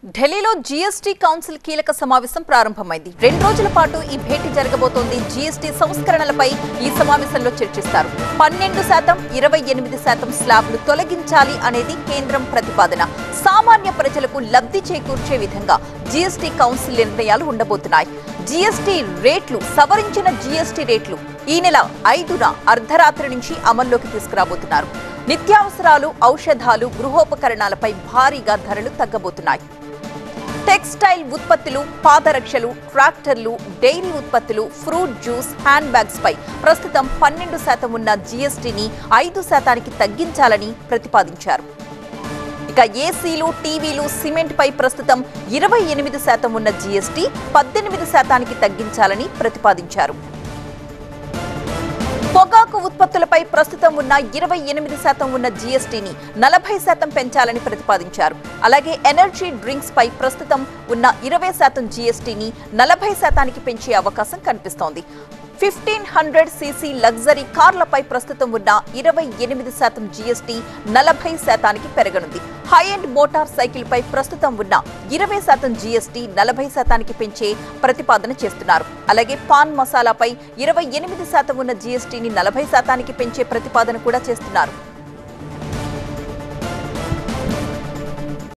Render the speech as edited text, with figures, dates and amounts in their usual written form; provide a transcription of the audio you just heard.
ఢిల్లీలో GST council కీలక సమావేశం ప్రారంభమైంది. 2 రోజుల పాటు ఈ భేటీ జరగబోతోంది. జీఎస్టీ సంస్కరణలపై ఈ సమావేశంలో చర్చిస్తారు. 12%, 28% స్లాబ్లు తొలగించాలి అనేది కేంద్రం ప్రతిపాదన. సామాన్య ప్రజలకు లబ్ధి చేకూర్చే విధంగా జీఎస్టీ కౌన్సిల్ నిర్ణయాలు ఉండబోతున్నాయి. జీఎస్టీ రేట్లు సవరించిన జీఎస్టీ రేట్లు ఈ నెల 5న అర్ధరాత్రి నుంచి అమల్లోకి తీసుకురాబోతున్నారు. నిత్యావసరాలు, ఔషధాలు, గృహోపకరణాలపై భారీగా ధరలు తగ్గబోతున్నాయి. టెక్స్టైల్ ఉత్పత్తులు, పాదరక్షలు, ట్రాక్టర్లు, డైరీ ఉత్పత్తులు, ఫ్రూట్ జ్యూస్, హ్యాండ్ బ్యాగ్స్ పై ప్రస్తుతం 12% ఉన్న జీఎస్టీని 5%కి తగ్గించాలని ప్రతిపాదించారు. ఇక ఏసీలు, టీవీలు, సిమెంట్ పై ప్రస్తుతం 28% ఉన్న జీఎస్టీ 18%కి తగ్గించాలని ప్రతిపాదించారు. పొగాకు ఉత్పత్తులపై ప్రస్తుతం ఉన్న 28% ఉన్న జీఎస్టీని 40% పెంచాలని ప్రతిపాదించారు. అలాగే ఎనర్జీ డ్రింక్స్ పై ప్రస్తుతం ఉన్న 20% జీఎస్టీని 40%కి పెంచే అవకాశం కనిపిస్తోంది. 1500cc లగ్జరీ కార్లపై ప్రస్తుతం ఉన్న 28% జీఎస్టీ 40%కి పెరగనుంది. హై ఎండ్ మోటార్ సైకిల్ పై ప్రస్తుతం ఉన్న 20% జీఎస్టీ 40%కి పెంచే ప్రతిపాదన చేస్తున్నారు. అలాగే పాన్ మసాలాపై 28% ఉన్న జీఎస్టీని 40%కి పెంచే ప్రతిపాదన కూడా చేస్తున్నారు.